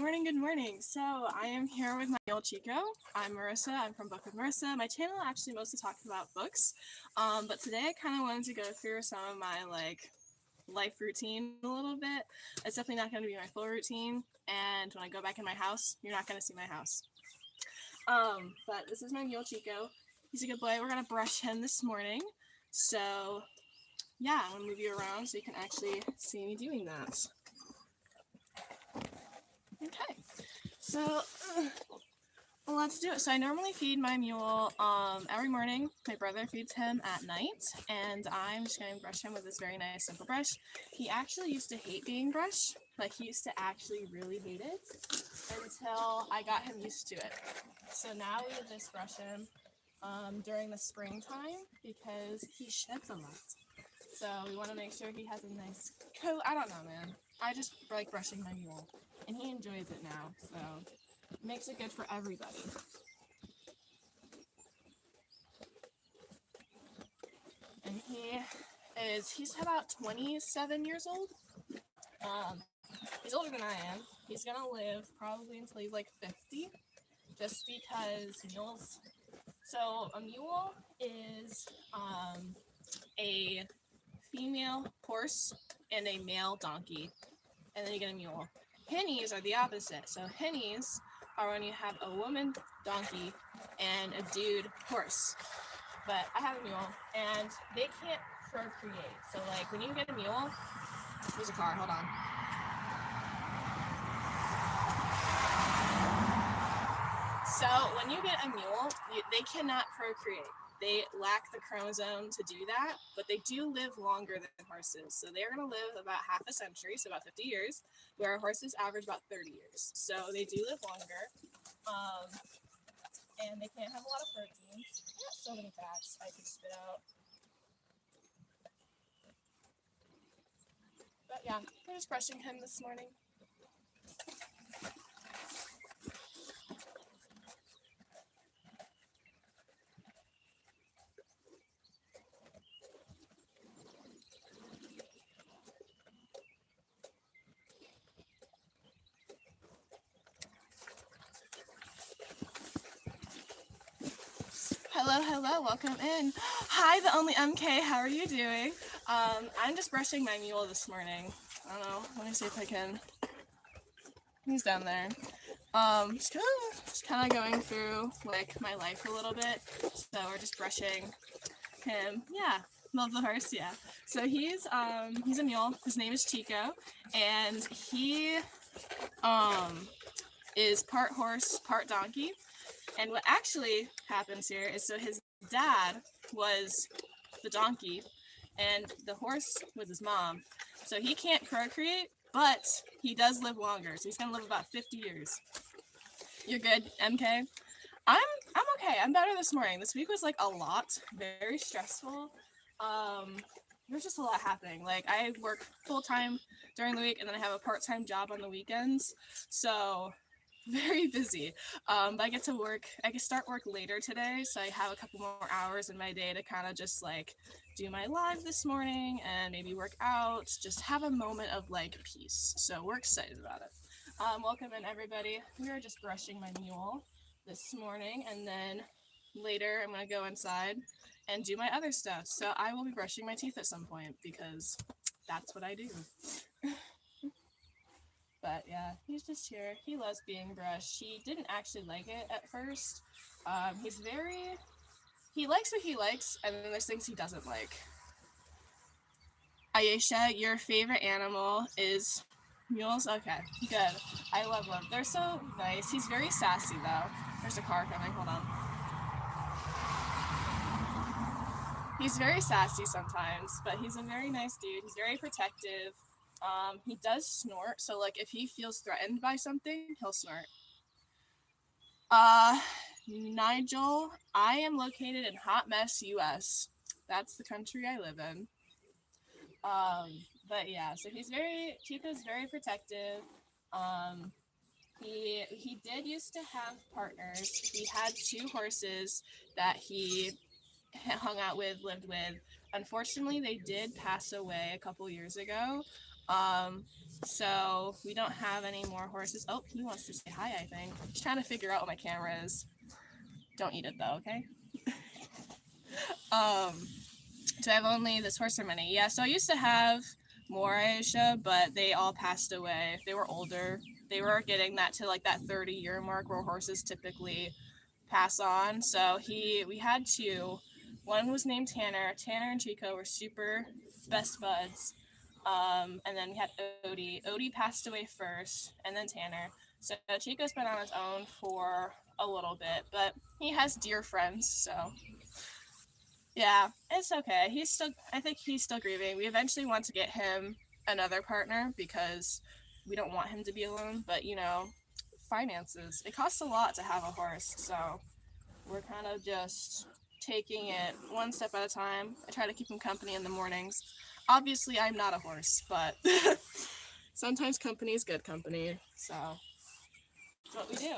morning, good morning. So I am here with my mule Chico. I'm Marissa. I'm from Book with Marissa. My channel actually mostly talks about books, but today I kind of wanted to go through some of my life routine a little bit. It's definitely not going to be my full routine, and when I go back in my house, you're not going to see my house. But this is my mule Chico. He's a good boy. We're gonna brush him this morning. So yeah, I'm gonna move you around so you can actually see me doing that. Okay, so let's do it. So I normally feed my mule every morning. My brother feeds him at night, and I'm just going to brush him with this very nice simple brush. He actually used to hate being brushed, like he used to actually really hate it until I got him used to it. So now we just brush him during the springtime because he sheds a lot. So we want to make sure he has a nice coat. I don't know, man. I just like brushing my mule, and he enjoys it now, so it makes it good for everybody. And he's about 27 years old. He's older than I am. He's gonna live probably until he's like 50, just because mules. So a mule is a female horse and a male donkey, and then you get a mule. Hennies are the opposite. So hennies are when you have a woman donkey and a dude horse. But I have a mule, and they can't procreate. So like when you get a mule, there's a car, hold on. So when you get a mule, they cannot procreate. They lack the chromosome to do that, but they do live longer than horses. So they're going to live about half a century, so about 50 years, where horses average about 30 years. So they do live longer, and they can't have a lot of protein. Not so many facts I could spit out. But yeah, we're just brushing him this morning. Hello, welcome in. Hi, the only MK, how are you doing? I'm just brushing my mule this morning. I don't know, let me see if I can. He's down there. Just kind of going through like my life a little bit. So we're just brushing him. Yeah, love the horse. Yeah. So he's a mule. His name is Chico, and he is part horse, part donkey. And what actually happens here is, so his dad was the donkey and the horse was his mom. So he can't procreate, but he does live longer. So he's gonna live about 50 years. You're good, MK? I'm okay. I'm better this morning. This week was like a lot, very stressful. There's just a lot happening. Like I work full time during the week, and then I have a part-time job on the weekends. So very busy. But I get to work. I can start work later today, so I have a couple more hours in my day to kind of just like do my live this morning and maybe work out. Just have a moment of like peace. So we're excited about it. Welcome in, everybody. We are just brushing my mule this morning, and then later I'm gonna go inside and do my other stuff. So I will be brushing my teeth at some point because that's what I do. But yeah, he's just here. He loves being brushed. He didn't actually like it at first. He likes what he likes, and then there's things he doesn't like. Ayesha, your favorite animal is mules? Okay, good. I love them. They're so nice. He's very sassy though. There's a car coming, hold on. He's very sassy sometimes, but he's a very nice dude. He's very protective. He does snort, so like if he feels threatened by something, he'll snort. Nigel, I am located in Hot Mess, US. That's the country I live in. But yeah, so Chico's very protective. He did used to have partners. He had 2 horses that he hung out with, lived with. Unfortunately, they did pass away a couple years ago. So we don't have any more horses. Oh, he wants to say hi, I think. He's trying to figure out what my camera is. Don't eat it though, okay? So I have only this horse for many. Yeah, so I used to have more Aisha, but they all passed away. They were older. They were getting that to like that 30-year mark where horses typically pass on. So we had two. One was named Tanner. Tanner and Chico were super best buds. And then we had Odie. Odie passed away first, and then Tanner. So Chico's been on his own for a little bit, but he has dear friends, so yeah, it's okay. I think he's still grieving. We eventually want to get him another partner because we don't want him to be alone, but finances. It costs a lot to have a horse, so we're kind of just taking it one step at a time. I try to keep him company in the mornings. Obviously, I'm not a horse, but sometimes company is good company, so that's what we do.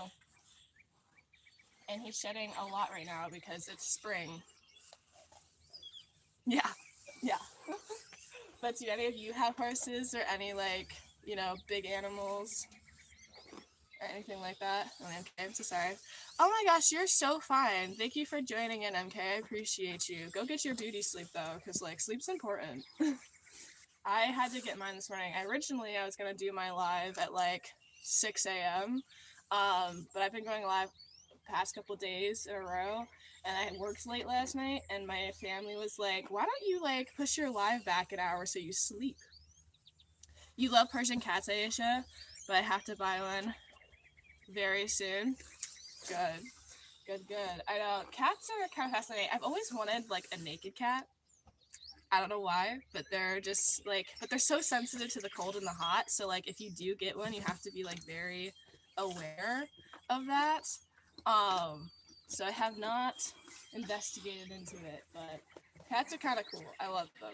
And he's shedding a lot right now because it's spring. Yeah, yeah. But do any of you have horses or any big animals or anything like that? Oh, MK, I'm so sorry. Oh my gosh, you're so fine. Thank you for joining in, MK. I appreciate you. Go get your beauty sleep though, because sleep's important. I had to get mine this morning. Originally, I was gonna do my live at 6 a.m. But I've been going live past couple days in a row, and I worked late last night, and my family was like, why don't you push your live back an hour so you sleep? You love Persian cats, Aisha, but I have to buy one very soon. Good. I know, cats are kind of fascinating. I've always wanted a naked cat. I don't know why, but they're just but they're so sensitive to the cold and the hot, so if you do get one, you have to be very aware of that. So I have not investigated into it, but cats are kind of cool. I love them.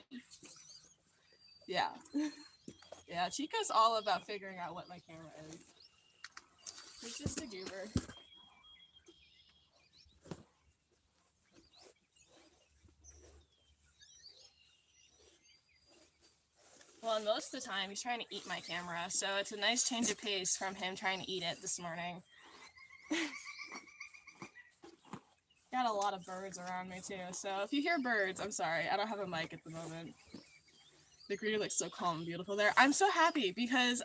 Yeah. Yeah, Chico's all about figuring out what my camera is. He's just a goober. Well, and most of the time he's trying to eat my camera, so it's a nice change of pace from him trying to eat it this morning. Got a lot of birds around me too, so if you hear birds, I'm sorry. I don't have a mic at the moment. The greenery looks so calm and beautiful there. I'm so happy because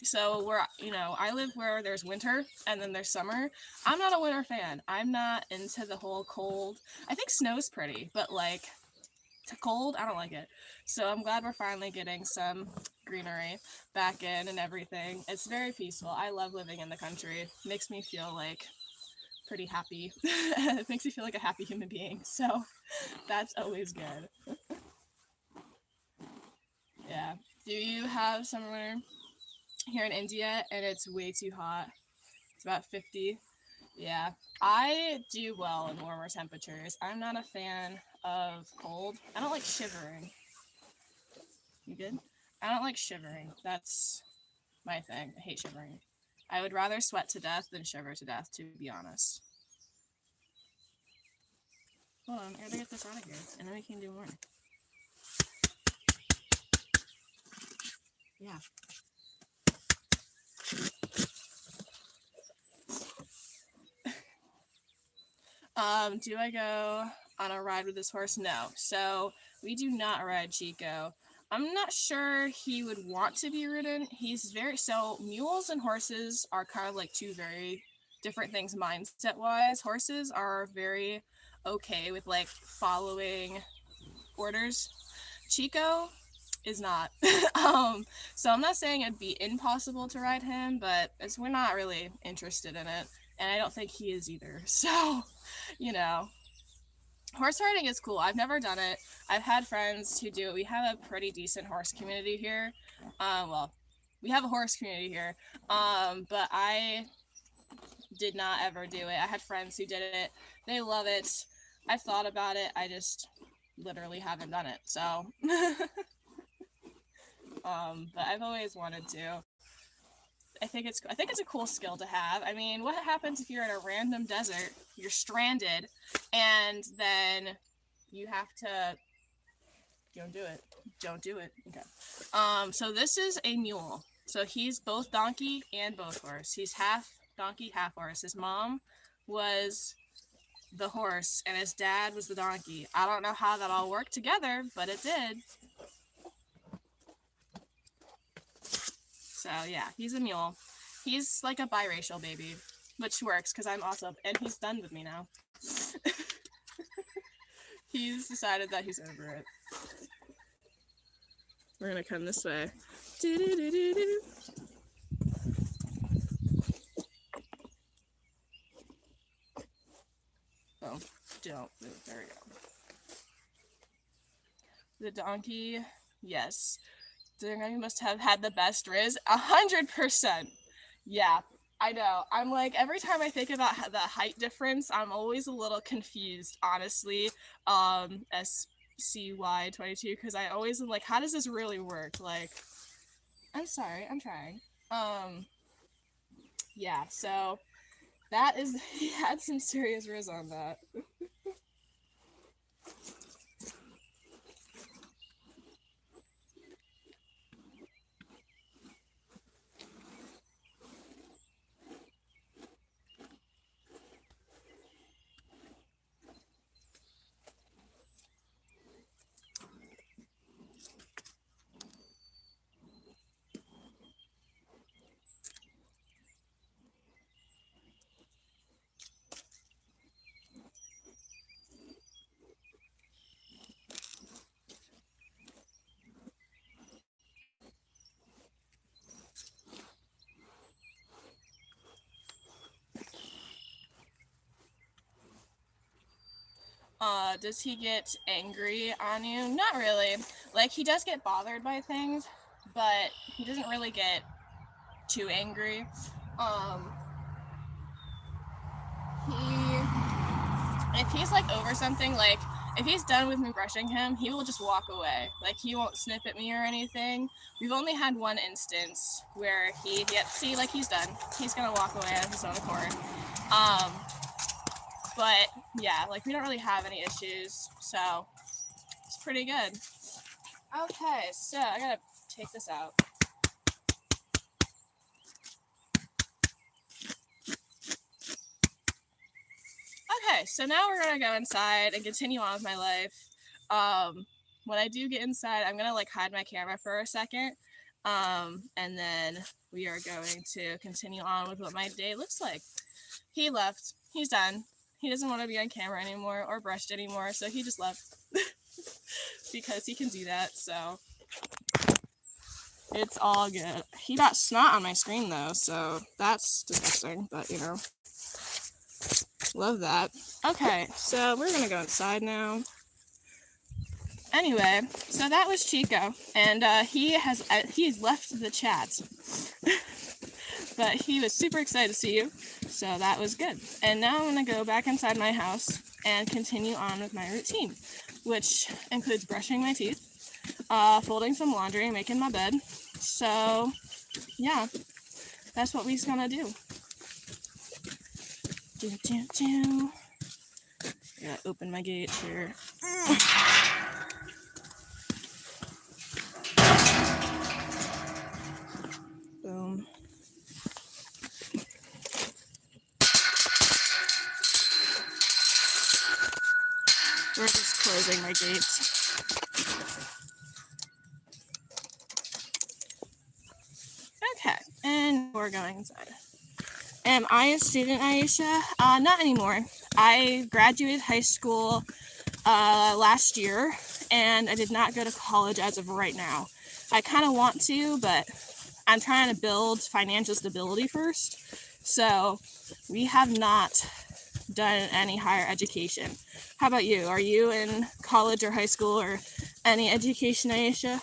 so we're I live where there's winter and then there's summer. I'm not a winter fan. I'm not into the whole cold. I think snow's pretty, but to cold, I don't like it. So I'm glad we're finally getting some greenery back in and everything. It's very peaceful. I love living in the country. It makes me feel pretty happy. It makes me feel like a happy human being. So that's always good. Yeah. Do you have summer winter here in India and it's way too hot? It's about 50. Yeah. I do well in warmer temperatures. I'm not a fan of cold. I don't like shivering. You good? I don't like shivering. That's my thing. I hate shivering. I would rather sweat to death than shiver to death, to be honest. Hold on, I gotta get this out of here, and then we can do more. Yeah. Do I go on a ride with this horse? No. So we do not ride Chico. I'm not sure he would want to be ridden. So mules and horses are kind of two very different things mindset wise. Horses are very okay with following orders. Chico is not. So I'm not saying it'd be impossible to ride him, but we're not really interested in it, and I don't think he is either. So, horse riding is cool. I've never done it. I've had friends who do it. We have a pretty decent horse community here. Well, we have a horse community here, but I did not ever do it. I had friends who did it. They love it. I've thought about it. I just literally haven't done it. So, but I've always wanted to. I think it's a cool skill to have. I mean, what happens if you're in a random desert, you're stranded, and then you have to go do it? Don't do it. Okay. So this is a mule. So he's both donkey and both horse. He's half donkey, half horse. His mom was the horse and his dad was the donkey. I don't know how that all worked together, but it did. So yeah, he's a mule. He's like a biracial baby, which works because I'm awesome, and he's done with me now. He's decided that he's over it. We're gonna come this way. Do-do-do-do-do. Oh, don't move. There we go. The donkey, yes. The donkey must have had the best riz. 100%. Yeah, I know. I'm like, every time I think about the height difference, I'm always a little confused, honestly. SCY22, because I always am like, how does this really work? Like, I'm sorry, I'm trying. Yeah, so that is, he had some serious riz on that. Does he get angry on you? Not really. Like, he does get bothered by things, but he doesn't really get too angry. If he's like over something, like if he's done with me brushing him, he will just walk away. Like, he won't snip at me or anything. We've only had one instance where see, like, he's done. He's gonna walk away of his own accord. But yeah, like, we don't really have any issues, so it's pretty good. Okay, so I gotta take this out. Okay, so now we're gonna go inside and continue on with my life. When I do get inside, I'm gonna like hide my camera for a second, and then we are going to continue on with what my day looks like. He left. He's done. He doesn't want to be on camera anymore or brushed anymore, so he just left because he can do that. So it's all good. He got snot on my screen though, so that's disgusting. But you know. Love that. Okay, so we're gonna go inside now. Anyway, so that was Chico, and he's left the chat, but he was super excited to see you, so that was good. And now I'm gonna go back inside my house and continue on with my routine, which includes brushing my teeth, folding some laundry, making my bed. So yeah, that's what we're gonna do. I gotta open my gate here. Boom. We're just closing my gates. Okay, and we're going inside. Am I a student, Aisha? Not anymore. I graduated high school last year, and I did not go to college as of right now. I kind of want to, but I'm trying to build financial stability first. So we have not done any higher education. How about you? Are you in college or high school or any education, Aisha?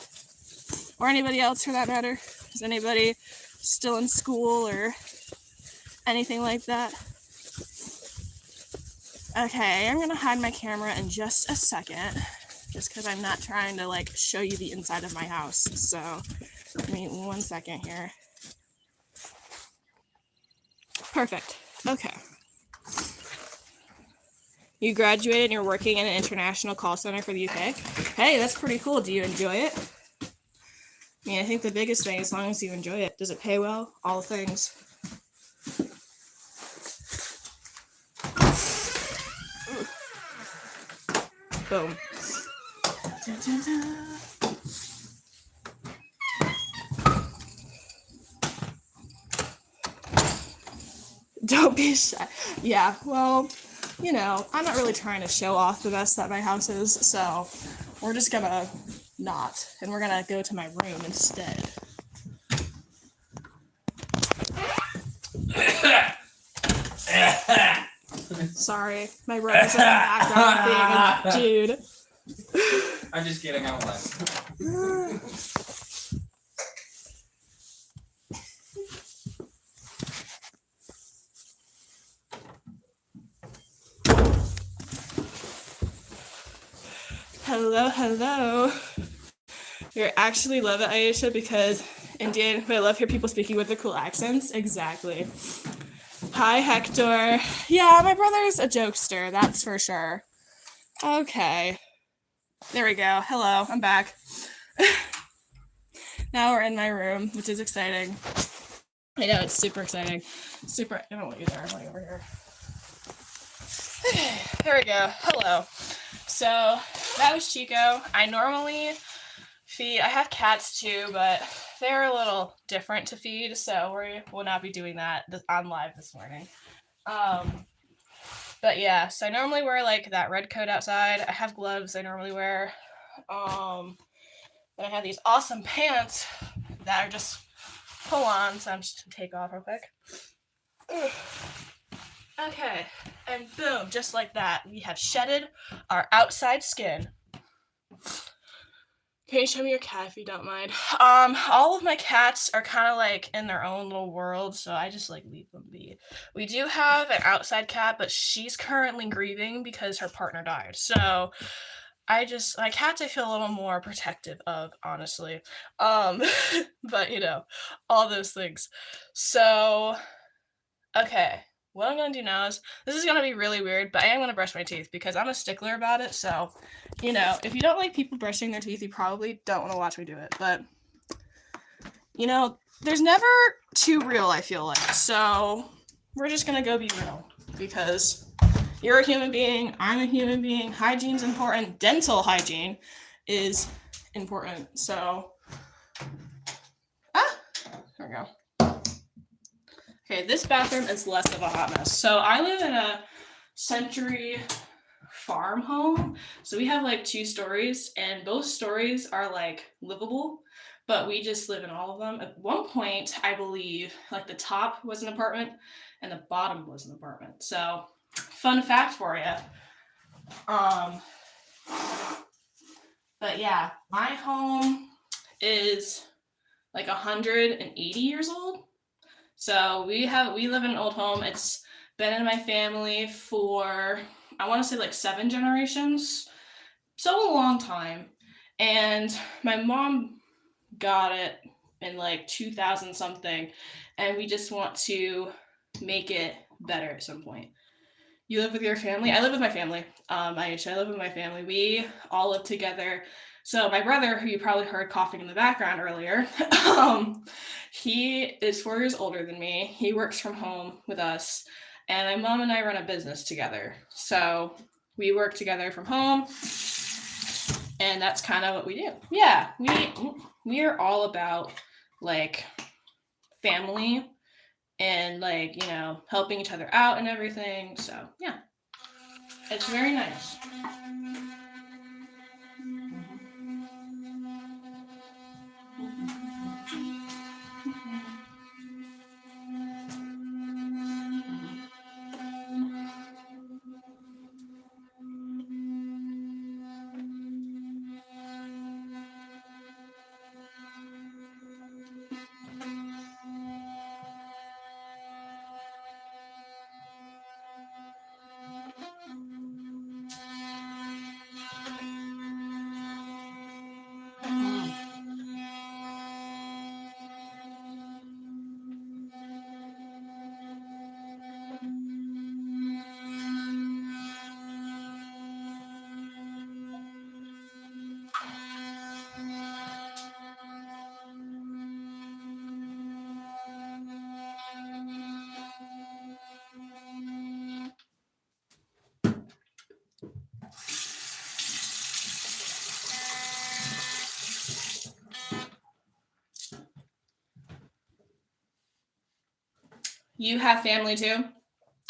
Or anybody else for that matter? Is anybody still in school or anything like that? Okay, I'm gonna hide my camera in just a second, just because I'm not trying to like show you the inside of my house. So give me 1 second here. Perfect. Okay. You graduated and you're working in an international call center for the UK. Hey, that's pretty cool. Do you enjoy it? I mean, I think the biggest thing, as long as you enjoy it, does it pay well? All the things. Boom. Dun, dun, dun. Don't be shy. Yeah, well, you know, I'm not really trying to show off the best that my house is, so we're just gonna not, and we're gonna go to my room instead. Sorry, my brother's in the background being a dude. I'm just kidding, I don't laugh. Hello, hello. You actually love it, Aisha, because Indian, but I love hear people speaking with their cool accents. Exactly. Hi, Hector. Yeah, my brother's a jokester, that's for sure. Okay. There we go. Hello, I'm back. Now we're in my room, which is exciting. I know, it's super exciting. Super, I don't want you there, I want you over here. There we go. Hello. So that was Chico. I normally feed, I have cats too, but they're a little different to feed, so we will not be doing that on live this morning. But yeah, so I normally wear like that red coat outside. I have gloves I normally wear. And I have these awesome pants that are just pull on, so I'm just gonna take off real quick. Okay, and boom, just like that, we have shedded our outside skin. Can you show me your cat if you don't mind? All of my cats are kind of like in their own little world, so I just like leave them be. We do have an outside cat, but she's currently grieving because her partner died. So my cats I feel a little more protective of, honestly. But you know, all those things. So, okay. What I'm going to do now is, this is going to be really weird, but I am going to brush my teeth because I'm a stickler about it. So, you know, if you don't like people brushing their teeth, you probably don't want to watch me do it. But, you know, there's never too real, I feel like. So, we're just going to go be real because you're a human being, I'm a human being, hygiene's important, dental hygiene is important. So, there we go. Okay, this bathroom is less of a hot mess. So I live in a century farm home. So we have like 2 stories and both stories are like livable, but we just live in all of them. At one point, I believe like the top was an apartment and the bottom was an apartment. So fun fact for you. But yeah, my home is like 180 years old. So we live in an old home. It's been in my family for, I want to say like 7 generations. So a long time. And my mom got it in like 2000 something. And we just want to make it better at some point. You live with your family? I live with my family. Aisha, I live with my family. We all live together. So my brother, who you probably heard coughing in the background earlier, he is 4 years older than me. He works from home with us, and my mom and I run a business together. So we work together from home, and that's kind of what we do. Yeah, we are all about like family and like, you know, helping each other out and everything. So yeah, it's very nice. You have family too?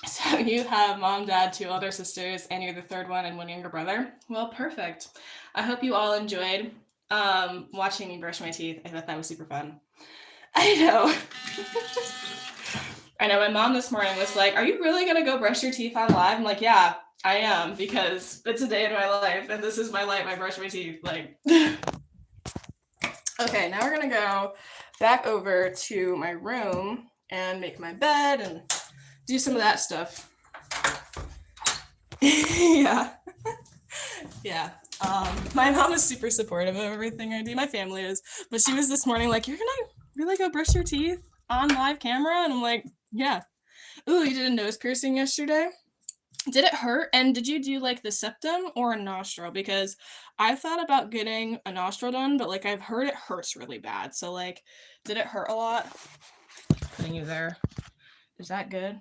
So you have mom, dad, two older sisters, and you're the third one and one younger brother? Well, perfect. I hope you all enjoyed watching me brush my teeth. I thought that was super fun. I know. I know my mom this morning was like, "Are you really gonna go brush your teeth on live?" I'm like, "Yeah, I am, because it's a day in my life and this is my life. I brush my teeth." Like okay, now we're gonna go back over to my room and make my bed and do some of that stuff. Yeah. Yeah. My mom is super supportive of everything I do. My family is. But she was this morning like, "You're gonna really go brush your teeth on live camera?" And I'm like, "Yeah." Ooh, you did a nose piercing yesterday? Did it hurt? And did you do like the septum or a nostril? Because I thought about getting a nostril done, but like I've heard it hurts really bad. So like, did it hurt a lot? Putting you there. Is that good?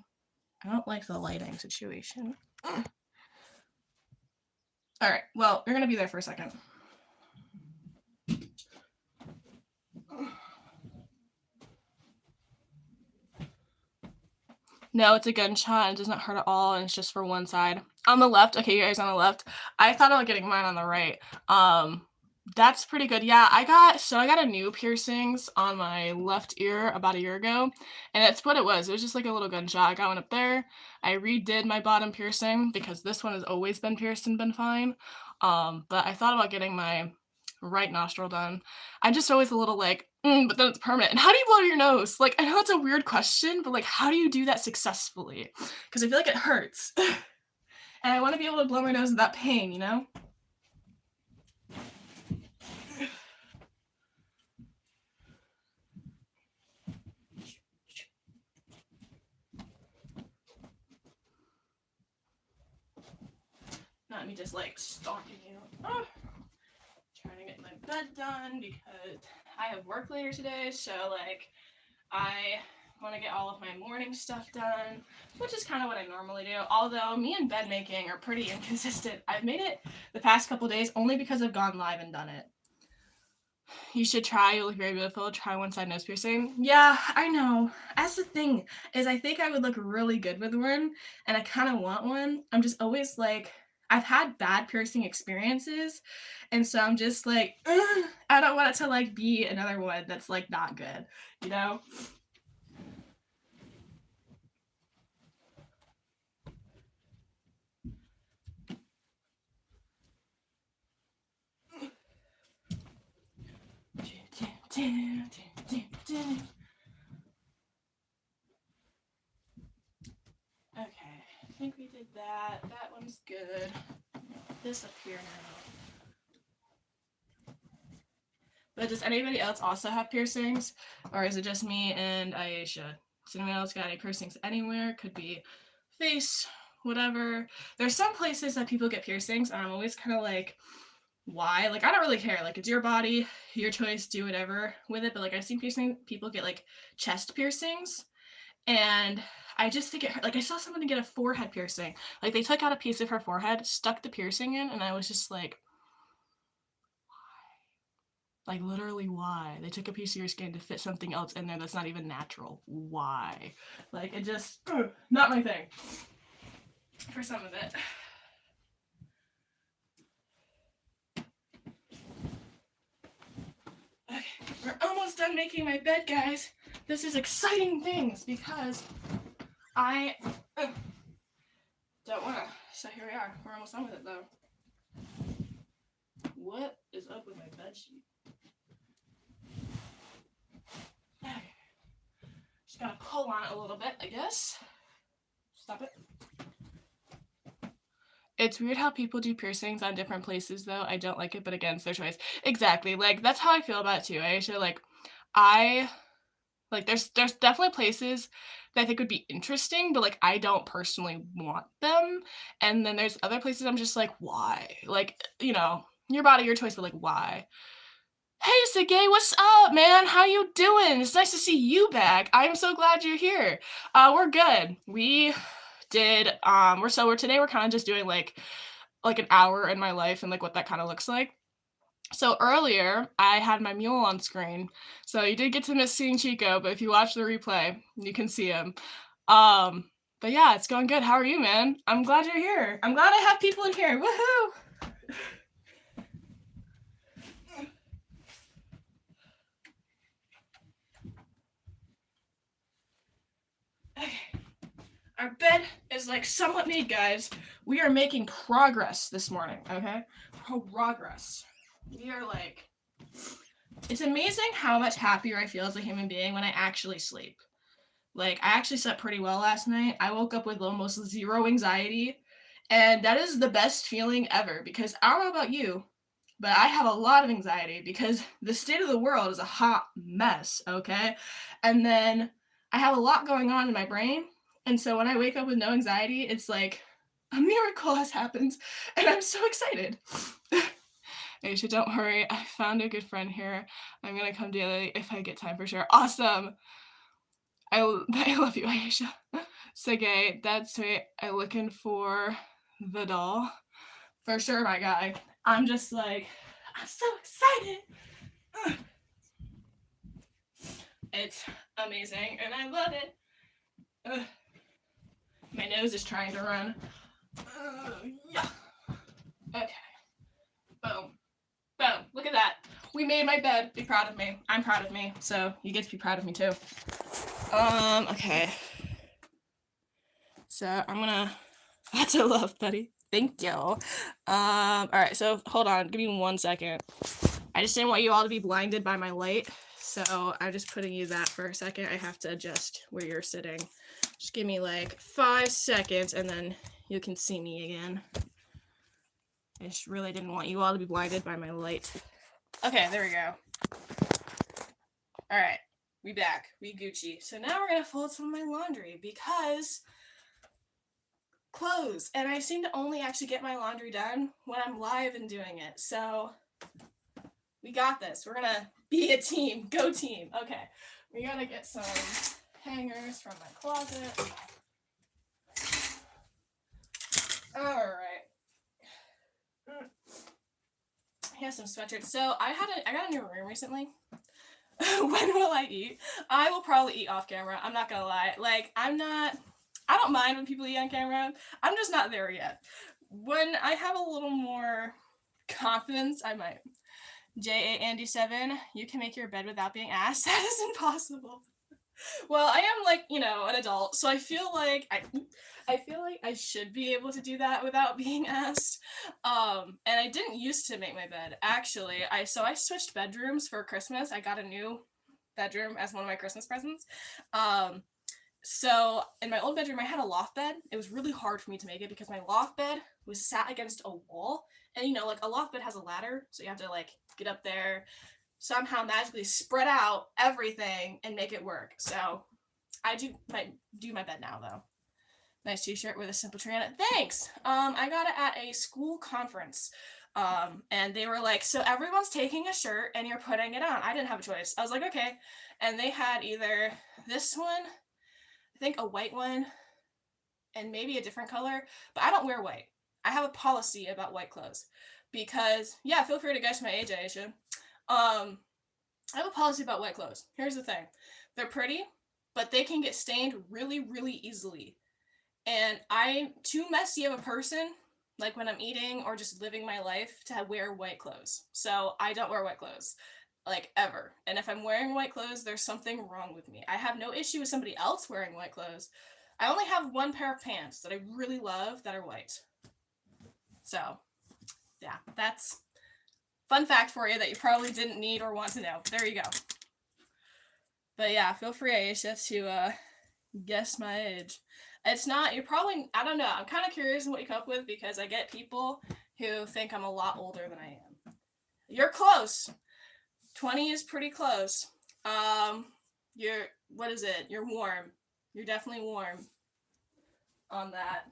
I don't like the lighting situation. All right, well, you're gonna be there for a second. No, it's a gunshot. It doesn't hurt at all, and it's just for one side. On the left, okay, you guys on the left. I thought about getting mine on the right. That's pretty good. Yeah, I got a new piercings on my left ear about a year ago, and that's what it was. It was just like a little gunshot. I got one up there. I redid my bottom piercing because this one has always been pierced and been fine. But I thought about getting my right nostril done. I'm just always a little like, but then it's permanent. And how do you blow your nose? Like, I know it's a weird question, but like, how do you do that successfully? Because I feel like it hurts. And I want to be able to blow my nose without pain, you know? Not me just like stalking you. Oh. Trying to get my bed done because I have work later today, so like I want to get all of my morning stuff done, which is kind of what I normally do. Although me and bed making are pretty inconsistent. I've made it the past couple days only because I've gone live and done it. You should try. You look very beautiful. Try one side nose piercing. Yeah, I know. That's the thing, is I think I would look really good with one, and I kind of want one. I'm just always like, I've had bad piercing experiences, and so I'm just like, I don't want it to like be another one that's like not good, you know? Okay, I think we did that. That one's good. This up here now. But does anybody else also have piercings? Or is it just me and Aisha? Does anyone else got any piercings anywhere? Could be face, whatever. There's some places that people get piercings, and I'm always kind of like, why? Like, I don't really care. Like, it's your body, your choice, do whatever with it. But like, I've seen people get like chest piercings, and I just think it hurt. Like, I saw someone get a forehead piercing. Like, they took out a piece of her forehead, stuck the piercing in, and I was just like, why? Like, literally, why? They took a piece of your skin to fit something else in there that's not even natural. Why? Like, it just, not my thing. For some of it. Okay, we're almost done making my bed, guys. This is exciting things because I don't want to. So here we are. We're almost done with it, though. What is up with my bed sheet? Okay. Just gotta pull on it a little bit, I guess. Stop it. It's weird how people do piercings on different places, though. I don't like it, but again, it's their choice. Exactly. Like, that's how I feel about it, too. I actually, like, there's definitely places that I think would be interesting, but, like, I don't personally want them. And then there's other places I'm just like, why? Like, you know, your body, your choice, but, like, why? Hey, Sige, what's up, man? How you doing? It's nice to see you back. I'm so glad you're here. We're good. We did today we're kind of just doing like an hour in my life and like what that kind of looks like. So earlier I had my mule on screen, so you did get to miss seeing Chico, but if you watch the replay you can see him. But yeah, it's going good. How are you, man? I'm glad you're here. I'm glad I have people in here. Woohoo! Okay. Our bed is like somewhat made, guys. We are making progress this morning, okay? Progress. We are like, it's amazing how much happier I feel as a human being when I actually sleep. Like, I actually slept pretty well last night. I woke up with almost zero anxiety, and that is the best feeling ever because I don't know about you, but I have a lot of anxiety because the state of the world is a hot mess, okay? And then I have a lot going on in my brain, and so when I wake up with no anxiety, it's like a miracle has happened, and I'm so excited. Aisha, don't worry. I found a good friend here. I'm gonna come daily if I get time for sure. Awesome. I love you, Aisha. Sege, that's sweet. I'm looking for the doll. For sure, my guy. I'm just like, I'm so excited. It's amazing, and I love it. My nose is trying to run. Yeah. Okay. Boom. Boom. Look at that. We made my bed. Be proud of me. I'm proud of me, so you get to be proud of me too. Okay. So I'm gonna. That's a love, buddy. Thank you. Alright, so hold on. Give me 1 second. I just didn't want you all to be blinded by my light, so I'm just putting you that for a second. I have to adjust where you're sitting. Just give me like 5 seconds, and then you can see me again. I just really didn't want you all to be blinded by my light. Okay, there we go. Alright, we back. We Gucci. So now we're gonna fold some of my laundry because clothes, and I seem to only actually get my laundry done when I'm live and doing it. So we got this. We're gonna be a team. Go team. Okay, we gotta get some hangers from my closet. All right. Here's some sweatshirts. So I got a new room recently. When will I eat? I will probably eat off camera. I'm not gonna lie. Like, I don't mind when people eat on camera. I'm just not there yet. When I have a little more confidence, I might. J.A. Andy7, you can make your bed without being asked. That is impossible. Well, I am like, an adult, so I feel like I should be able to do that without being asked. And I didn't used to make my bed. Actually, I switched bedrooms for Christmas. I got a new bedroom as one of my Christmas presents. So in my old bedroom, I had a loft bed. It was really hard for me to make it because my loft bed was sat against a wall. And like a loft bed has a ladder, so you have to like get up there, somehow magically spread out everything and make it work. So I do my bed now though. Nice t-shirt with a simple tree on it. Thanks. I got it at a school conference. And they were like, so everyone's taking a shirt and you're putting it on. I didn't have a choice. I was like, okay. And they had either this one, I think a white one, and maybe a different color, but I don't wear white. I have a policy about white clothes because, yeah, feel free to guess my age, Aisha. I have a policy about white clothes. Here's the thing. They're pretty, but they can get stained really, really easily. And I'm too messy of a person, like when I'm eating or just living my life, to wear white clothes. So I don't wear white clothes, like ever. And if I'm wearing white clothes, there's something wrong with me. I have no issue with somebody else wearing white clothes. I only have one pair of pants that I really love that are white. So, yeah, that's fun fact for you that you probably didn't need or want to know. There you go. But yeah, feel free, Aisha, to guess my age. It's not, you're probably, I don't know. I'm kind of curious what you come up with because I get people who think I'm a lot older than I am. You're close. 20 is pretty close. What is it? You're warm. You're definitely warm on that.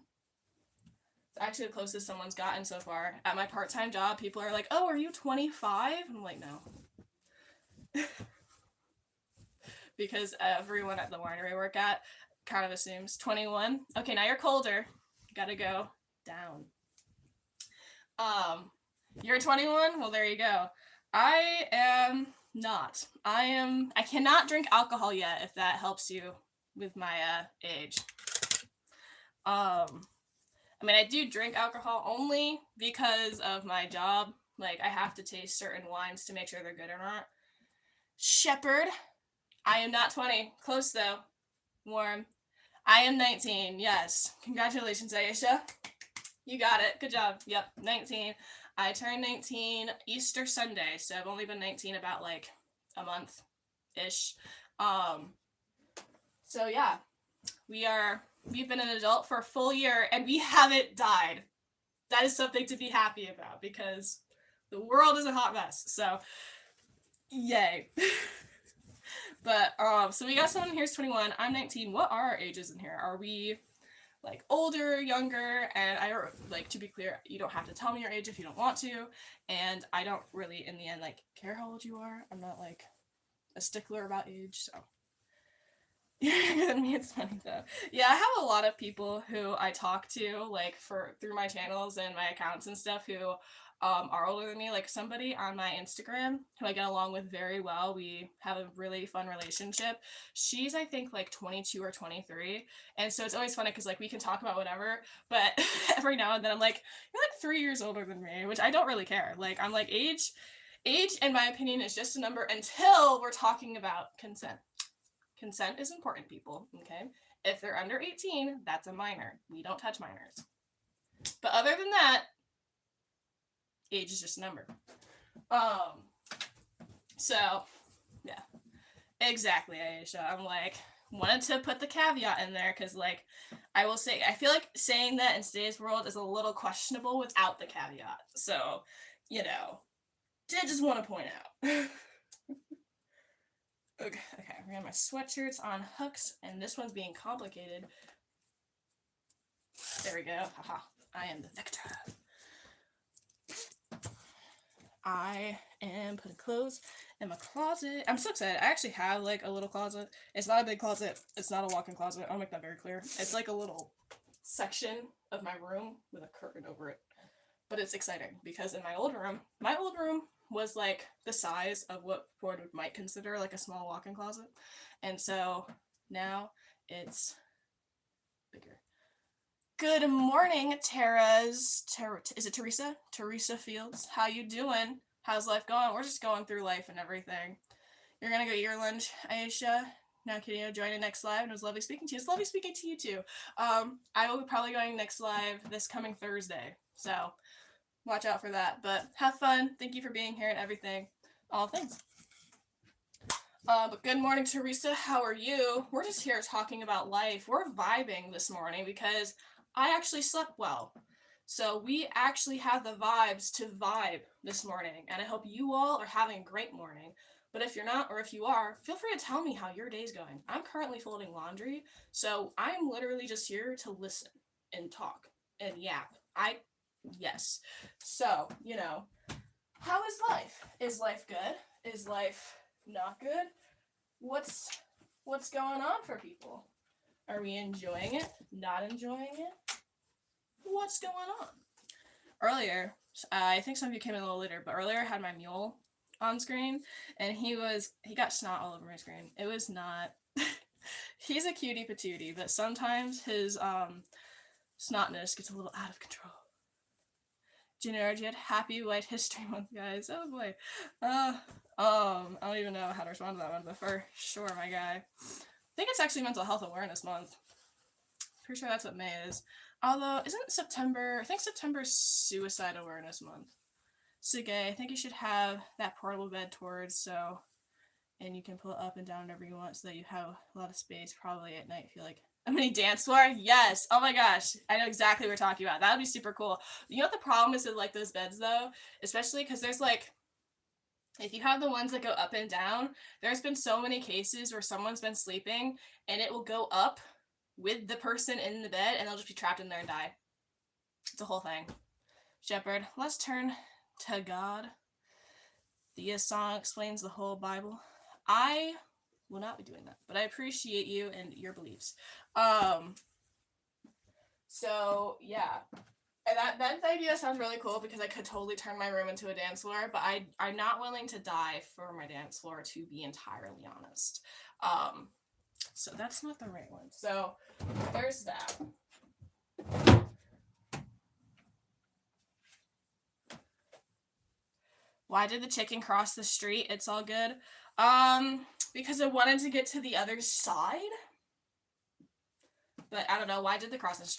It's actually the closest someone's gotten so far. At my part-time job, people are like, oh, are you 25? I'm like, no. Because everyone at the winery I work at kind of assumes 21. Okay, now you're colder. Gotta go down. You're 21? Well, there you go. I am not. I cannot drink alcohol yet, if that helps you with my age. I mean, I do drink alcohol only because of my job. Like, I have to taste certain wines to make sure they're good or not. Shepherd, I am not 20. Close, though. Warm. I am 19. Yes. Congratulations, Aisha. You got it. Good job. Yep, 19. I turned 19 Easter Sunday, so I've only been 19 about, like, a month-ish. So, yeah. We've been an adult for a full year, and we haven't died. That is something to be happy about, because the world is a hot mess. So, yay. But, so we got someone here who's 21. I'm 19. What are our ages in here? Are we, like, older, younger? And like, to be clear, you don't have to tell me your age if you don't want to. And I don't really, in the end, like, care how old you are. I'm not, like, a stickler about age, so. You're younger than me, it's funny, though. Yeah, I have a lot of people who I talk to, like, through my channels and my accounts and stuff who are older than me. Like, somebody on my Instagram who I get along with very well. We have a really fun relationship. She's, I think, like 22 or 23. And so it's always funny because, like, we can talk about whatever, but every now and then I'm like, you're like 3 years older than me, which I don't really care. Like, I'm like, age, in my opinion, is just a number until we're talking about consent. Consent is important, people, okay? If they're under 18, that's a minor. We don't touch minors. But other than that, age is just a number. So, yeah. Exactly, Aisha. I'm like, wanted to put the caveat in there because, like, I will say, I feel like saying that in today's world is a little questionable without the caveat. So, you know, did just want to point out. Okay, I ran my sweatshirts on hooks, and this one's being complicated. There we go. Haha. I am the victor. I am putting clothes in my closet. I'm so excited. I actually have, like, a little closet. It's not a big closet. It's not a walk-in closet. I'll make that very clear. It's like a little section of my room with a curtain over it. But it's exciting because in my old room was, like, the size of what Ford might consider, like, a small walk-in closet. And so now it's bigger. Good morning, is it Teresa? Teresa Fields. How you doing? How's life going? We're just going through life and everything. You're gonna go eat your lunch, Aisha? Now, can you join the next live? And it was lovely speaking to you. It's lovely speaking to you, too. I will be probably going next live this coming Thursday. So, watch out for that. But have fun. Thank you for being here and everything. All things. But good morning, Teresa. How are you? We're just here talking about life. We're vibing this morning because I actually slept well. So we actually have the vibes to vibe this morning. And I hope you all are having a great morning. But if you're not, or if you are, feel free to tell me how your day's going. I'm currently folding laundry, so I'm literally just here to listen and talk and yap. Yes. So, you know, how is life? Is life good? Is life not good? What's going on for people? Are we enjoying it? Not enjoying it? What's going on? Earlier, I think some of you came in a little later, but earlier I had my mule on screen, and he got snot all over my screen. It was not... He's a cutie patootie, but sometimes his snotness gets a little out of control. Jet, happy White History Month, guys. Oh boy. I don't even know how to respond to that one, but for sure, my guy. I think it's actually Mental Health Awareness Month. Pretty sure that's what May is. Although, isn't September... I think September's Suicide Awareness Month. So, gay, I think you should have that portable bed towards, and you can pull it up and down whenever you want so that you have a lot of space, probably at night, if you like. A mini dance floor? Yes. Oh my gosh. I know exactly what we're talking about. That would be super cool. You know what the problem is with, like, those beds, though? Especially because there's, like, if you have the ones that go up and down, there's been so many cases where someone's been sleeping and it will go up with the person in the bed and they'll just be trapped in there and die. It's a whole thing. Shepherd, let's turn to God. The song explains the whole Bible. I will not be doing that, but I appreciate you and your beliefs. So yeah, and that idea sounds really cool because I could totally turn my room into a dance floor, but I'm not willing to die for my dance floor, to be entirely honest. So that's not the right one. So there's that. Why did the chicken cross the street? It's all good. Because it wanted to get to the other side. But I don't know. Why did the cross?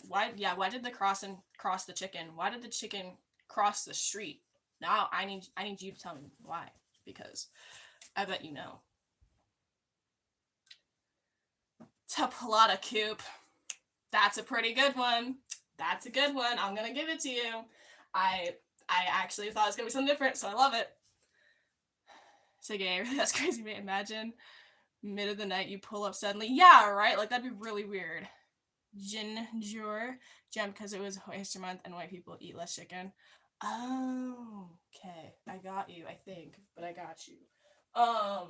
Why did the cross the chicken? Why did the chicken cross the street? Now I need you to tell me why. Because I bet you know. Taplata coop. That's a pretty good one. That's a good one. I'm gonna give it to you. I actually thought it was gonna be something different, so I love it. So gay, that's crazy, man. Imagine mid of the night you pull up suddenly. Yeah, right? Like that'd be really weird. Ginger jam because it was oyster month and white people eat less chicken. Oh, okay. I got you, I think, but I got you. I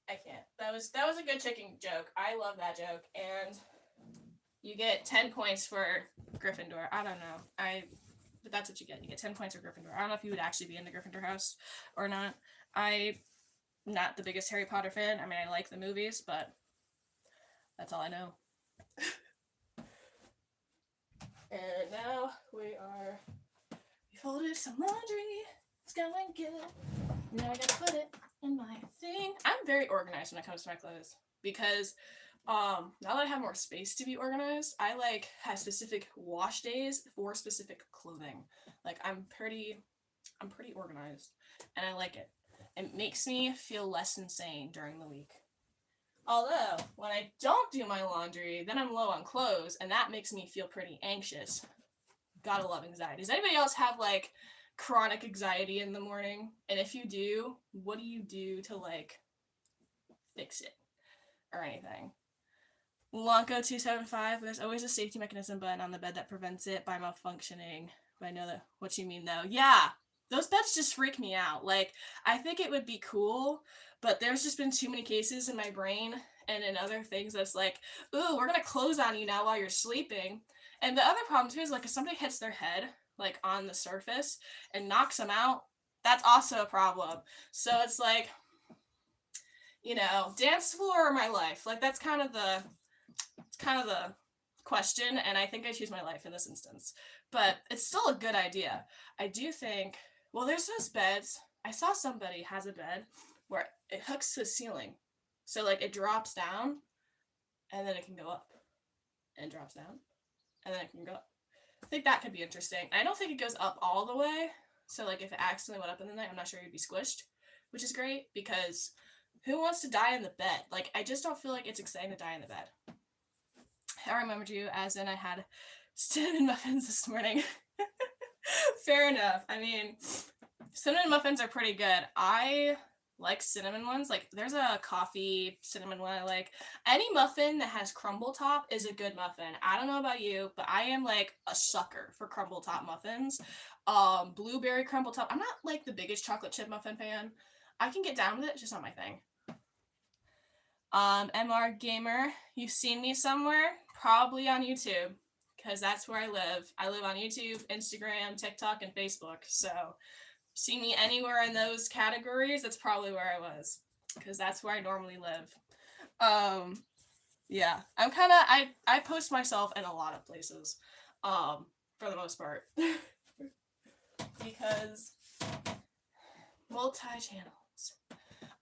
can't. That was a good chicken joke. I love that joke, and you get 10 points for Gryffindor. I don't know. But that's what you get. You get 10 points for Gryffindor. I don't know if you would actually be in the Gryffindor house or not. I'm not the biggest Harry Potter fan. I mean, I like the movies, but that's all I know. And now we folded some laundry. It's going good. Now I gotta put it in my thing. I'm very organized when it comes to my clothes because now that I have more space to be organized, I have specific wash days for specific clothing. Like I'm pretty organized, and I like it. It makes me feel less insane during the week. Although when I don't do my laundry, then I'm low on clothes, and that makes me feel pretty anxious. Gotta love anxiety. Does anybody else have chronic anxiety in the morning? And if you do, what do you do to fix it or anything? Lonko275, there's always a safety mechanism button on the bed that prevents it by malfunctioning. But I know that what you mean though. Yeah, those beds just freak me out. I think it would be cool, but there's just been too many cases in my brain and in other things that's ooh, we're gonna close on you now while you're sleeping. And the other problem too is if somebody hits their head on the surface and knocks them out, that's also a problem. So it's dance floor or my life. That's kind of the question, and I think I choose my life in this instance. But it's still a good idea. I do think, well, there's those beds. I saw somebody has a bed where it hooks to the ceiling. So it drops down and then it can go up. And drops down and then it can go up. I think that could be interesting. I don't think it goes up all the way. So if it accidentally went up in the night, I'm not sure you'd be squished, which is great because who wants to die in the bed? I just don't feel like it's exciting to die in the bed. I remembered you as in I had cinnamon muffins this morning. Fair enough. I mean, cinnamon muffins are pretty good. I like cinnamon ones. There's a coffee cinnamon one I like. Any muffin that has crumble top is a good muffin. I don't know about you, but I am a sucker for crumble top muffins. Blueberry crumble top. I'm not the biggest chocolate chip muffin fan. I can get down with it, it's just not my thing. MR Gamer, you've seen me somewhere? Probably on YouTube, because that's where I live. I live on YouTube, Instagram, TikTok, and Facebook. So, see me anywhere in those categories, that's probably where I was, because that's where I normally live. Yeah, I'm kind of, I post myself in a lot of places, for the most part, because multi-channels.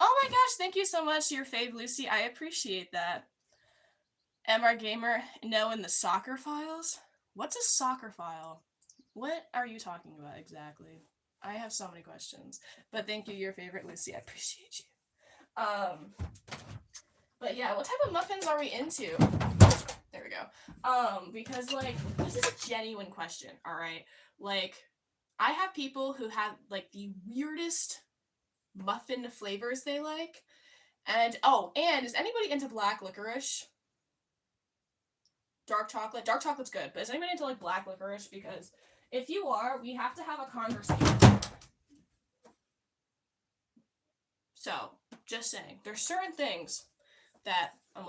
Oh my gosh, thank you so much, your fave Lucy. I appreciate that. MR Gamer, no, in the soccer files? What's a soccer file? What are you talking about exactly? I have so many questions. But thank you, your favorite Lucy. I appreciate you. But yeah, what type of muffins are we into? There we go. Because this is a genuine question, alright? I have people who have the weirdest muffin flavors they like. And is anybody into black licorice? Dark chocolate? Dark chocolate's good, but is anybody into black licorice? Because if you are, we have to have a conversation. So, just saying, there's certain things that I'm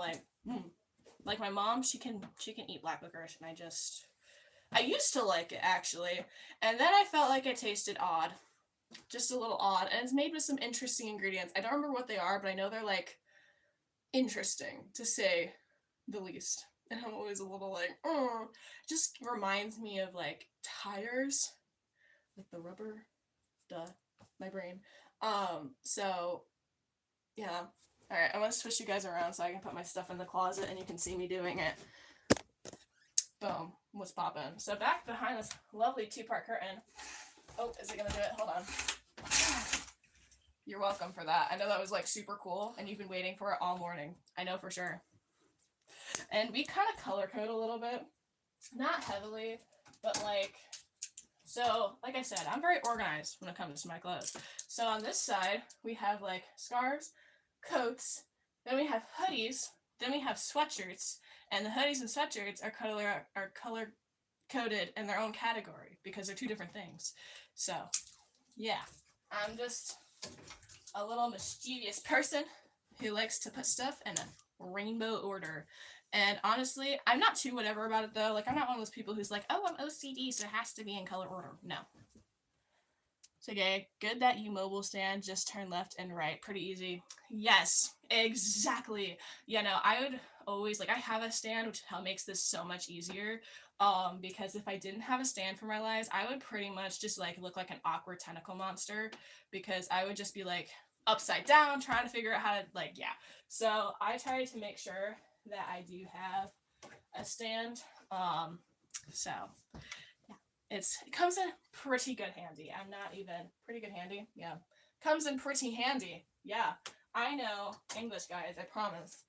my mom, she can eat black licorice, and I used to like it actually, and then I felt like it tasted odd. Just a little odd, and it's made with some interesting ingredients. I don't remember what they are, but I know they're interesting, to say the least. And I'm always a little like, oh, just reminds me of like tires, like the rubber, duh, my brain. So yeah. All right, I'm gonna switch you guys around so I can put my stuff in the closet and you can see me doing it. Boom, what's poppin'? So back behind this lovely 2-part curtain. Oh, is it gonna do it? Hold on. You're welcome for that. I know that was like super cool and you've been waiting for it all morning. I know for sure. And we kind of color code a little bit. Not heavily, but like, so like I said, I'm very organized when it comes to my clothes. So on this side, we have like scarves, coats, then we have hoodies, then we have sweatshirts, and the hoodies and sweatshirts are color coded in their own category because they're 2 different things. So yeah, I'm just a little mischievous person who likes to put stuff in a rainbow order. And honestly, I'm not too whatever about it though. Like, I'm not one of those people who's like, oh, I'm OCD, so it has to be in color order. No. So, okay, good that you mobile stand, just turn left and right. Pretty easy. Yes, exactly. Yeah, no, I would always, like, I have a stand, which makes this so much easier. Because if I didn't have a stand for my lives, I would pretty much just, like, look like an awkward tentacle monster. Because I would just be, like, upside down, trying to figure out how to, like, yeah. So, I try to make sure that I do have a stand. So it comes in pretty good handy. I'm not even pretty good handy. Yeah, comes in pretty handy. Yeah, I know English, guys. I promise.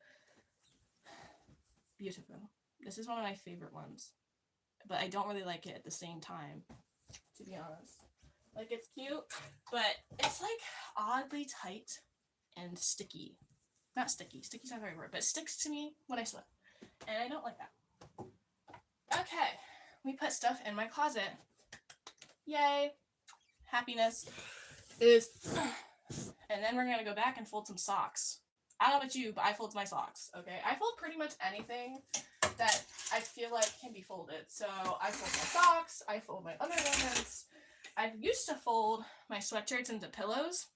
Beautiful. This is one of my favorite ones, but I don't really like it at the same time, to be honest. Like, it's cute, but it's like oddly tight and sticky. Not sticky. Sticky's not the right word, but it sticks to me when I slip. And I don't like that. Okay. We put stuff in my closet. Yay. Happiness is... And then we're going to go back and fold some socks. I don't know about you, but I fold my socks, okay? I fold pretty much anything that I feel like can be folded. So I fold my socks. I fold my undergarments. I used to fold my sweatshirts into pillows.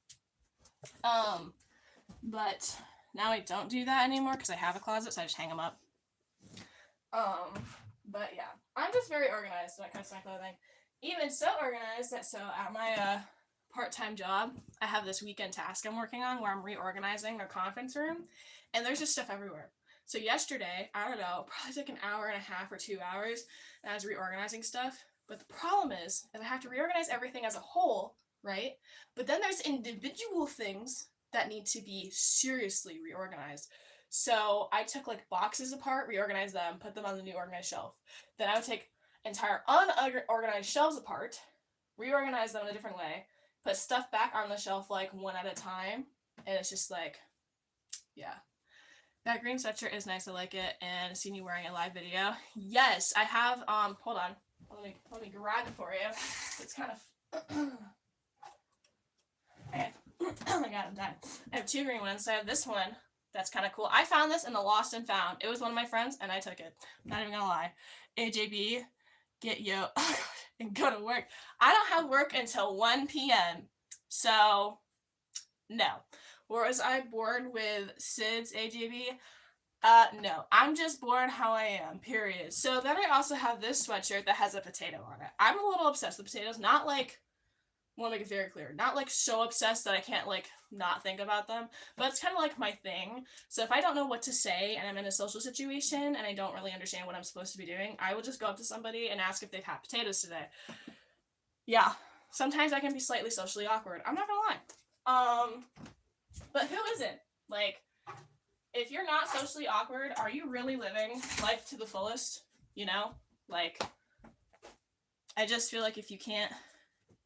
But... now I don't do that anymore because I have a closet, so I just hang them up. But yeah, I'm just very organized when it comes to my clothing. Even so organized that so at my part-time job, I have this weekend task I'm working on where I'm reorganizing their conference room, and there's just stuff everywhere. So yesterday, I don't know, probably took an hour and a half or 2 hours, and I was reorganizing stuff. But the problem is I have to reorganize everything as a whole, right? But then there's individual things that need to be seriously reorganized. So I took like boxes apart, reorganized them, put them on the new organized shelf. Then I would take entire unorganized shelves apart, reorganize them in a different way, put stuff back on the shelf like one at a time, and it's just like, yeah. That green sweatshirt is nice, I like it, and I've seen you wearing a live video. Yes, I have, hold on, let me grab it for you. It's kind of, okay. Oh my god, I'm done. I have 2 green ones. So I have this one that's kind of cool. I found this in the Lost and Found. It was one of my friends, and I took it. I'm not even gonna lie. AJB, get yo and go to work. I don't have work until 1 p.m. So, no. Was I bored with Sid's AJB? No. I'm just bored how I am, period. So then I also have this sweatshirt that has a potato on it. I'm a little obsessed with potatoes. Not like... I want to make it very clear. Not like so obsessed that I can't like not think about them, but it's kind of like my thing. So if I don't know what to say and I'm in a social situation and I don't really understand what I'm supposed to be doing, I will just go up to somebody and ask if they've had potatoes today. Yeah, sometimes I can be slightly socially awkward. I'm not gonna lie. But who isn't? Like, if you're not socially awkward, are you really living life to the fullest? You know? Like, I just feel like if you can't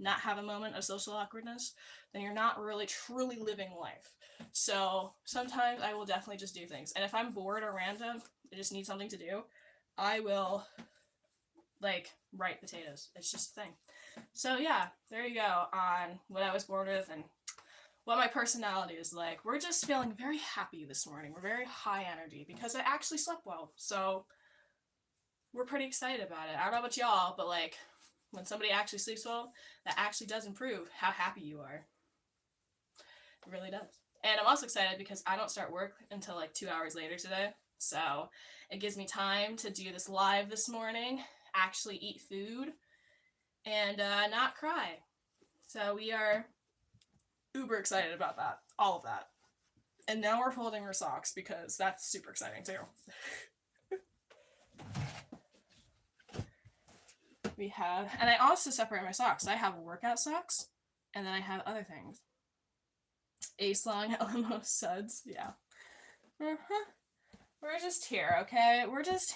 not have a moment of social awkwardness, then you're not really truly living life. So sometimes I will definitely just do things. And if I'm bored or random, I just need something to do, I will like write potatoes. It's just a thing. So yeah, there you go on what I was born with and what my personality is like. We're just feeling very happy this morning. We're very high energy because I actually slept well. So we're pretty excited about it. I don't know about y'all, but like when somebody actually sleeps well, that actually does improve how happy you are. It really does. And I'm also excited because I don't start work until like 2 hours later today. So it gives me time to do this live this morning, actually eat food, and not cry. So we are uber excited about that. All of that. And now we're folding our socks because that's super exciting too. We have, and I also separate my socks. I have workout socks, and then I have other things. Ace-long LMO suds, yeah. Uh-huh. We're just here, okay? We're just,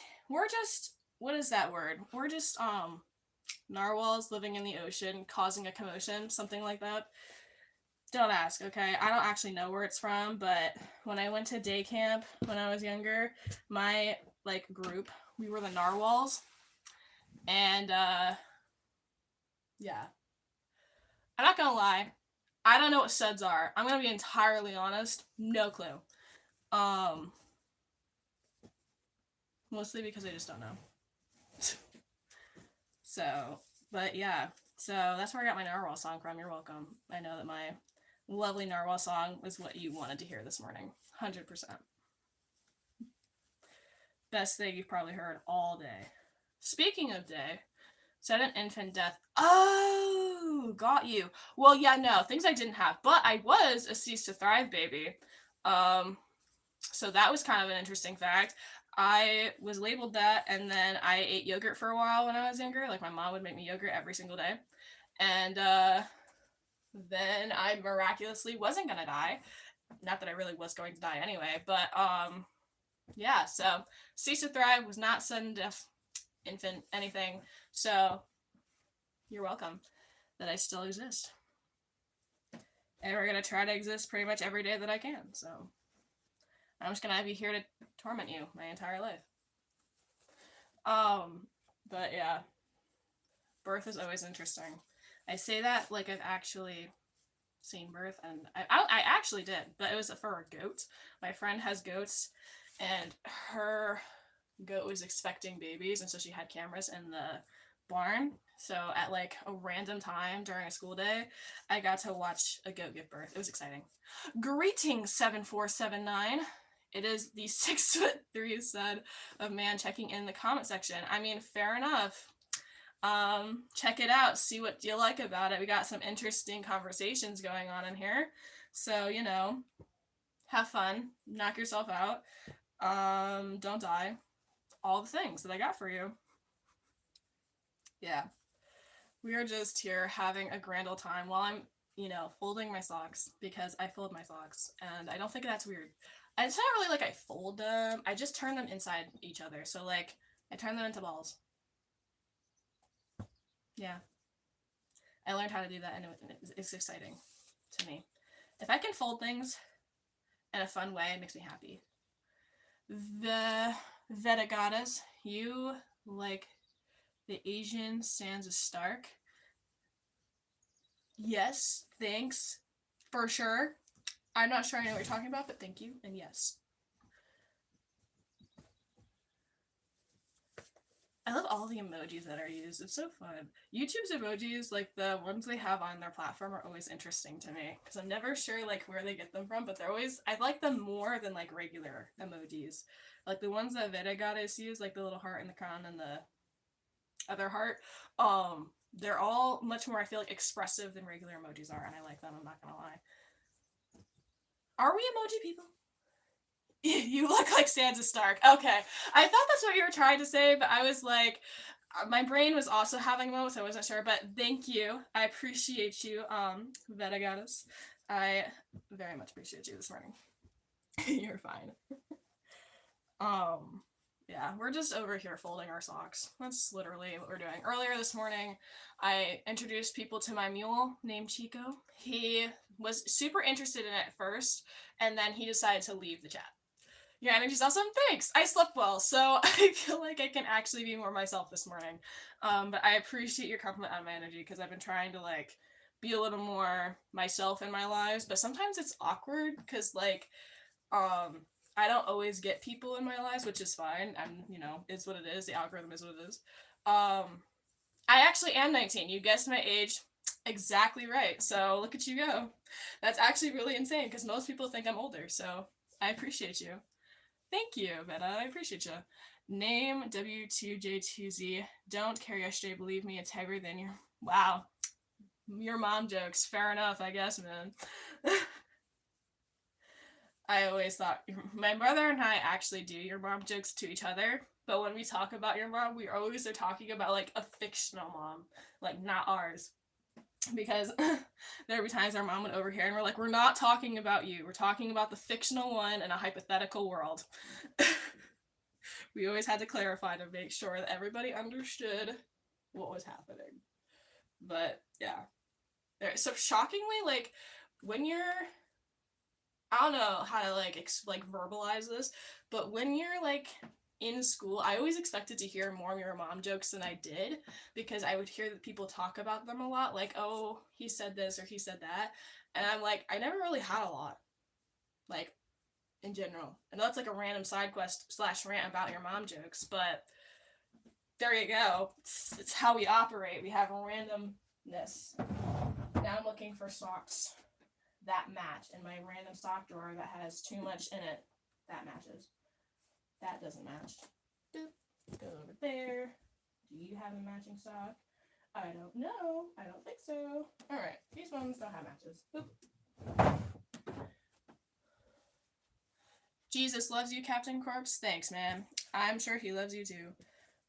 what is that word? We're just, narwhals living in the ocean, causing a commotion, something like that. Don't ask, okay? I don't actually know where it's from, but when I went to day camp when I was younger, my, like, group, we were the narwhals, and, yeah. I'm not gonna lie, I don't know what suds are. I'm gonna be entirely honest, no clue. Mostly because I just don't know. So, but yeah. So that's where I got my narwhal song from. You're welcome. I know that my lovely narwhal song was what you wanted to hear this morning. 100%. Best thing you've probably heard all day. Speaking of day, sudden infant death. Oh, got you. Well, yeah, no, things I didn't have, but I was a cease to thrive baby. So that was kind of an interesting fact. I was labeled that, and then I ate yogurt for a while when I was younger. Like, my mom would make me yogurt every single day. And then I miraculously wasn't gonna die. Not that I really was going to die anyway, but yeah, so cease to thrive was not sudden death, infant, anything. So you're welcome that I still exist. And we're gonna try to exist pretty much every day that I can, so I'm just gonna be here to torment you my entire life. But yeah, birth is always interesting. I say that like I've actually seen birth, and I actually did, but it was for a goat. My friend has goats, and her goat was expecting babies, and so she had cameras in the barn. So at like a random time during a school day, I got to watch a goat give birth. It was exciting. Greetings, 7479. It is the 6'3" son of man checking in the comment section. I mean, fair enough. Check it out. See what you like about it. We got some interesting conversations going on in here. So, you know, have fun. Knock yourself out. Don't die. All the things that I got for you. Yeah. We are just here having a grand old time while I'm, you know, folding my socks, because I fold my socks, and I don't think that's weird. It's not really like I fold them. I just turn them inside each other. So, like, I turn them into balls. Yeah. I learned how to do that, and it's exciting to me. If I can fold things in a fun way, it makes me happy. The Veda goddess, you like the Asian Sansa Stark? Yes, thanks. For sure. I'm not sure I know what you're talking about, but thank you, and yes. I love all the emojis that are used. It's so fun. YouTube's emojis, like the ones they have on their platform, are always interesting to me, because I'm never sure like where they get them from, but they're always, I like them more than like regular emojis. Like the ones that Veda goddess use, like the little heart in the crown and the other heart, they're all much more, I feel like, expressive than regular emojis are, and I like them, I'm not gonna lie. Are we emoji people? You look like Sansa Stark. Okay. I thought that's what you were trying to say, but I was like, my brain was also having a moment, so I wasn't sure, but thank you. I appreciate you, Veda Goddess. I very much appreciate you this morning. You're fine. Yeah, we're just over here folding our socks. That's literally what we're doing. Earlier this morning, I introduced people to my mule named Chico. He was super interested in it at first, and then he decided to leave the chat. Your energy's awesome. Thanks. I slept well, so I feel like I can actually be more myself this morning. But I appreciate your compliment on my energy, because I've been trying to like be a little more myself in my lives, but sometimes it's awkward because like I don't always get people in my lives, which is fine. I'm, you know, is what it is. The algorithm is what it is. I actually am 19. You guessed my age. Exactly right. So look at you go. That's actually really insane because most people think I'm older. So I appreciate you. Thank you, Beta. I appreciate you. Name W2J2Z. Don't care yesterday. Believe me, it's heavier than your. Wow. Your mom jokes. Fair enough, I guess, man. I always thought my brother and I actually do your mom jokes to each other, but when we talk about your mom, we always are talking about like a fictional mom, like not ours. Because there would be times our mom would overhear and we're like, we're not talking about you. We're talking about the fictional one in a hypothetical world. We always had to clarify to make sure that everybody understood what was happening. But yeah. So shockingly, like when you're I don't know how to like verbalize this, but when you're like in school, I always expected to hear more of your mom jokes than I did because I would hear that people talk about them a lot, like, oh, he said this or he said that. And I'm like, I never really had a lot, like, in general. I know that's like a random side quest / rant about your mom jokes, but there you go. It's how we operate. We have a randomness. Now I'm looking for socks that match in my random sock drawer that has too much in it. That matches. That doesn't match. Boop. Go over there. Do you have a matching sock? I don't know. I don't think so. Alright, these ones don't have matches. Boop. Jesus loves you, Captain Corpse. Thanks, man. I'm sure he loves you too.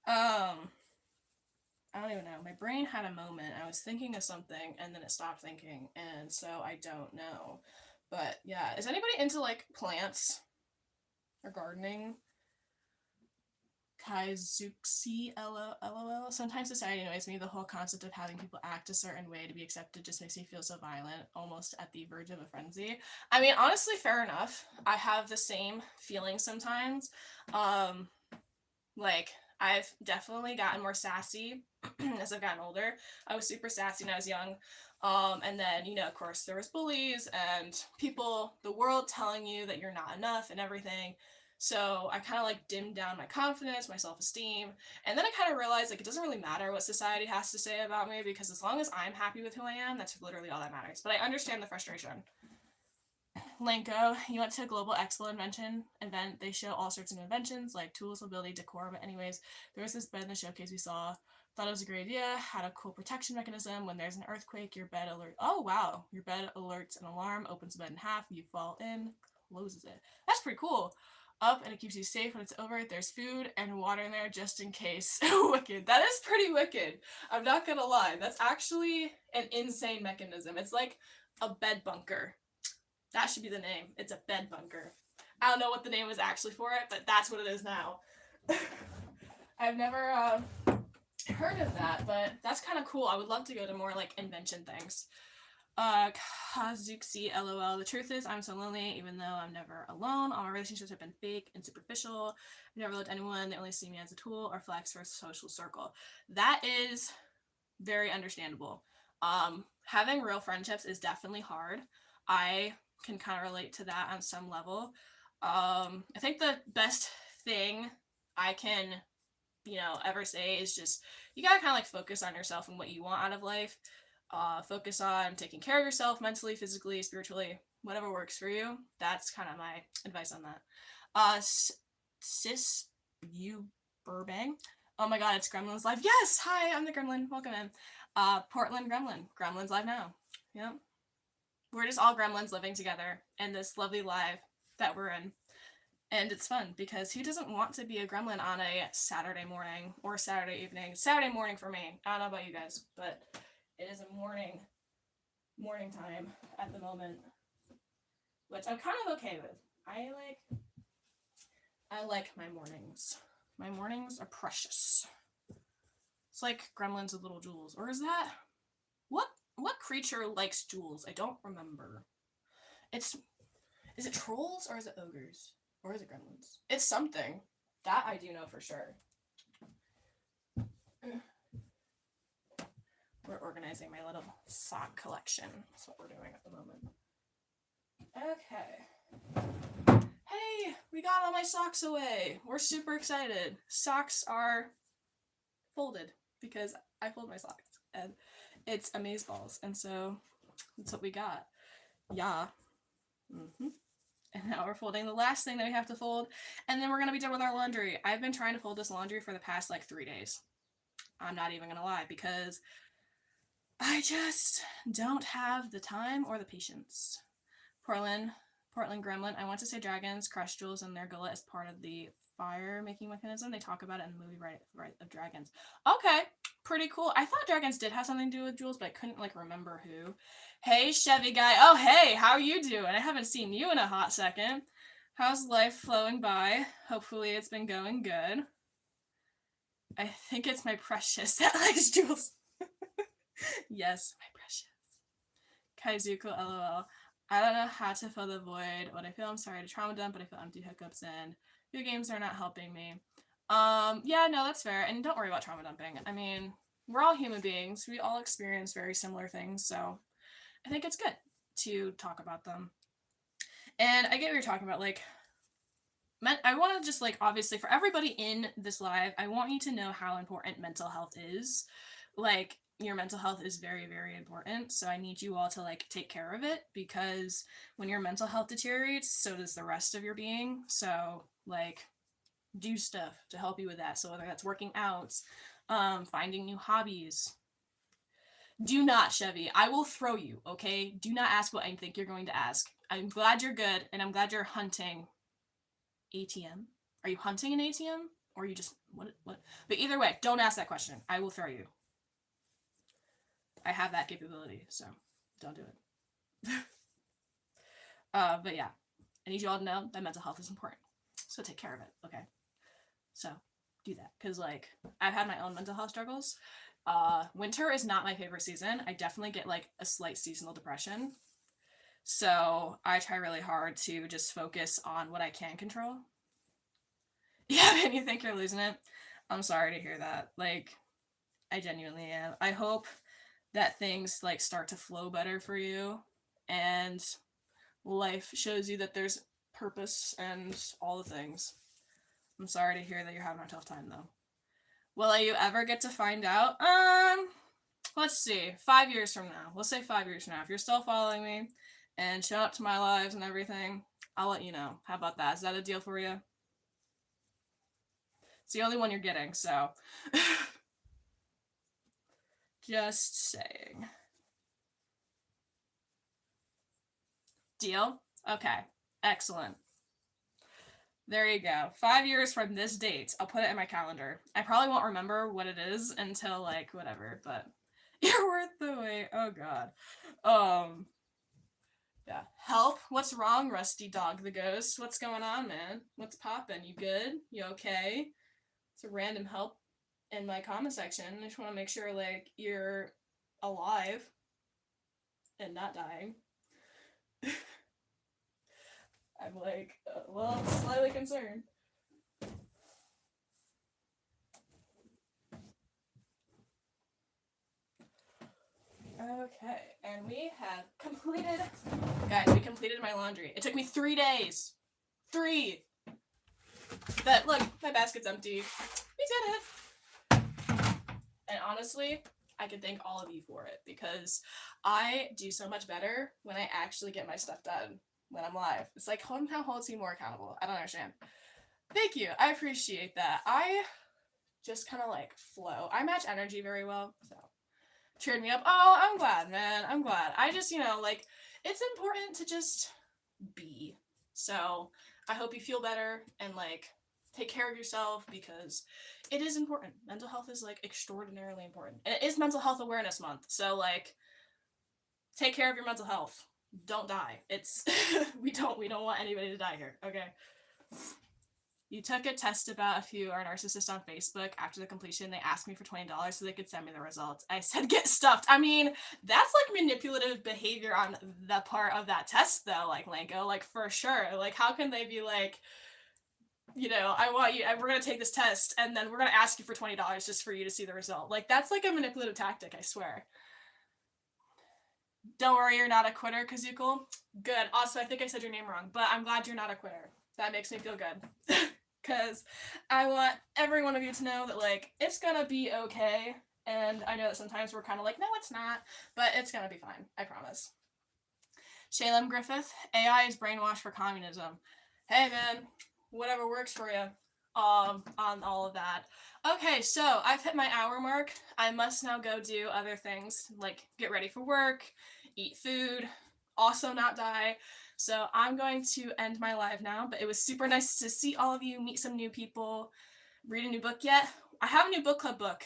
I don't even know. My brain had a moment. I was thinking of something and then it stopped thinking, and so I don't know. But yeah, is anybody into like plants or gardening? Kaizuxi LOL. Sometimes society annoys me. The whole concept of having people act a certain way to be accepted just makes me feel so violent, almost at the verge of a frenzy. I mean, honestly, fair enough. I have the same feeling sometimes. Like, I've definitely gotten more sassy as I've gotten older. I was super sassy when I was young. And then, you know, of course, there was bullies and people, the world telling you that you're not enough and everything. So I kind of like dimmed down my confidence, my self-esteem, and then I kind of realized like it doesn't really matter what society has to say about me because as long as I'm happy with who I am, that's literally all that matters. But I understand the frustration. Lanko, you went to a Global Expo invention event. They show all sorts of inventions like tools, mobility, decor. But anyways, there was this bed in the showcase we saw. Thought it was a great idea. Had a cool protection mechanism. When there's an earthquake, your bed alert. Oh wow, your bed alerts an alarm, opens the bed in half. You fall in, closes it. That's pretty cool. Up and it keeps you safe when it's over. There's food and water in there just in case. Wicked. That is pretty wicked. I'm not gonna lie. That's actually an insane mechanism. It's like a bed bunker. That should be the name. It's a bed bunker. I don't know what the name was actually for it, but that's what it is now. I've never heard of that, but that's kind of cool. I would love to go to more like invention things. Kazuxi LOL. The truth is, I'm so lonely, even though I'm never alone. All my relationships have been fake and superficial. I've never loved anyone. They only see me as a tool or flex for a social circle. That is very understandable. Having real friendships is definitely hard. I can kind of relate to that on some level. I think the best thing I can, you know, ever say is just you gotta kind of like focus on yourself and what you want out of life. Focus on taking care of yourself mentally, physically, spiritually, whatever works for you. That's kind of my advice on that. Sis, you Burbank. Oh my god, it's Gremlins Live. Yes! Hi, I'm the Gremlin. Welcome in. Portland Gremlin. Gremlins Live now. Yep. We're just all gremlins living together in this lovely live that we're in. And it's fun because who doesn't want to be a gremlin on a Saturday morning or Saturday evening? Saturday morning for me. I don't know about you guys, but it is a morning time at the moment, which I'm kind of okay with. I like my mornings. My mornings are precious. It's like Gremlins with little jewels. Or is that what creature likes jewels? I don't remember. Is it trolls or is it ogres? Or is it gremlins? It's something. That I do know for sure. We're organizing my little sock collection. That's what we're doing at the moment. Okay. Hey, we got all my socks away. We're super excited. Socks are folded because I fold my socks. And it's amazeballs, and so that's what we got. Yeah. Mm-hmm. And now we're folding the last thing that we have to fold, and then we're gonna be done with our laundry. I've been trying to fold this laundry for the past like 3 days. I'm not even gonna lie, because I just don't have the time or the patience. Portland Gremlin. I want to say dragons crush jewels in their gullet as part of the fire making mechanism. They talk about it in the movie Right of Dragons. Okay, pretty cool. I thought dragons did have something to do with jewels, but I couldn't like remember who. Hey, Chevy guy. Oh, hey, how are you doing? I haven't seen you in a hot second. How's life flowing by? Hopefully it's been going good. I think it's my precious that likes jewels. Yes, my precious. Kaizuko LOL. I don't know how to fill the void. What I feel, I'm sorry to trauma dump, but I feel empty hiccups and video games are not helping me. Yeah, no, that's fair. And don't worry about trauma dumping. I mean, we're all human beings. We all experience very similar things, so I think it's good to talk about them. And I get what you're talking about, like, I want to just, like, obviously, for everybody in this live, I want you to know how important mental health is. Like, your mental health is very, very important, so I need you all to, like, take care of it, because when your mental health deteriorates, so does the rest of your being. So, like, do stuff to help you with that. So whether that's working out, finding new hobbies. Do not, Chevy. I will throw you, okay? Do not ask what I think you're going to ask. I'm glad you're good, and I'm glad you're hunting ATM. Are you hunting an ATM? Or are you just, what? But either way, don't ask that question. I will throw you. I have that capability, so don't do it. But yeah, I need you all to know that mental health is important. So take care of it, okay? So do that, because, like, I've had my own mental health struggles. Winter is not my favorite season. I definitely get, like, a slight seasonal depression. So I try really hard to just focus on what I can control. Yeah, and you think you're losing it? I'm sorry to hear that. Like, I genuinely am. I hope that things, like, start to flow better for you, and life shows you that there's purpose and all the things. I'm sorry to hear that you're having a tough time, though. Will you ever get to find out? Let's see. 5 years from now. Let's say 5 years from now. If you're still following me and showing up to my lives and everything, I'll let you know. How about that? Is that a deal for you? It's the only one you're getting, so. Just saying. Deal? Okay. Excellent. There you go. 5 years from this date. I'll put it in my calendar. I probably won't remember what it is until, like, whatever, but you're worth the wait. Oh, God. Yeah. Help? What's wrong, Rusty Dog the Ghost? What's going on, man? What's poppin'? You good? You okay? It's a random help in my comment section. I just want to make sure, like, you're alive and not dying. I'm like, well, slightly concerned. Okay, and we have completed, guys, we completed my laundry. It took me 3 days. 3. But look, my basket's empty. We did it. And honestly, I can thank all of you for it, because I do so much better when I actually get my stuff done when I'm live. It's like, hometown holds me more accountable. I don't understand. Thank you. I appreciate that. I just kind of, like, flow. I match energy very well, so cheered me up. Oh, I'm glad, man. I'm glad. I just, like, it's important to just be. So I hope you feel better and, like, take care of yourself, because it is important. Mental health is, like, extraordinarily important. And it is Mental Health Awareness Month. So, like, take care of your mental health. Don't die. It's we don't want anybody to die here. Okay. You took a test about if you are a narcissist on Facebook. After the completion, they asked me for $20 so they could send me the results. I said, get stuffed. I mean, that's, like, manipulative behavior on the part of that test, though, like, Lanko, like, for sure. Like, how can they be like, I want you, we're going to take this test, and then we're going to ask you for $20 just for you to see the result. Like, that's, like, a manipulative tactic, I swear. Don't worry, you're not a quitter, Kazuko. Good. Also, I think I said your name wrong, but I'm glad you're not a quitter. That makes me feel good. Because I want every one of you to know that, like, it's gonna be okay, And I know that sometimes we're kind of like, no, it's not, but it's going to be fine. I promise. Shalem Griffith, AI is brainwashed for communism. Hey, man, whatever works for you on all of that. Okay, so I've hit my hour mark. I must now go do other things, like get ready for work, eat food, also not die. So I'm going to end my live now, but it was super nice to see all of you, meet some new people, read a new book yet. I have a new book club book,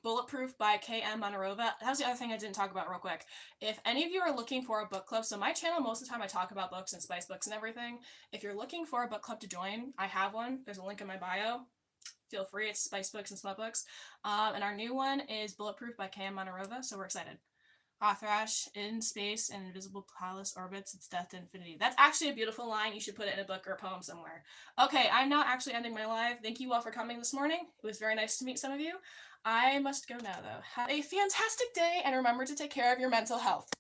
Bulletproof by K.M. Monarova. That was the other thing I didn't talk about real quick. If any of you are looking for a book club, so my channel, most of the time I talk about books and spice books and everything. If you're looking for a book club to join, I have one. There's a link in my bio. Feel free. It's spice books and smut books. And our new one is Bulletproof by K.M. Monarova, so we're excited. Athrash, in space and invisible palace orbits, its death to infinity. That's actually a beautiful line. You should put it in a book or a poem somewhere. Okay, I'm now actually ending my live. Thank you all for coming this morning. It was very nice to meet some of you. I must go now, though. Have a fantastic day, and remember to take care of your mental health.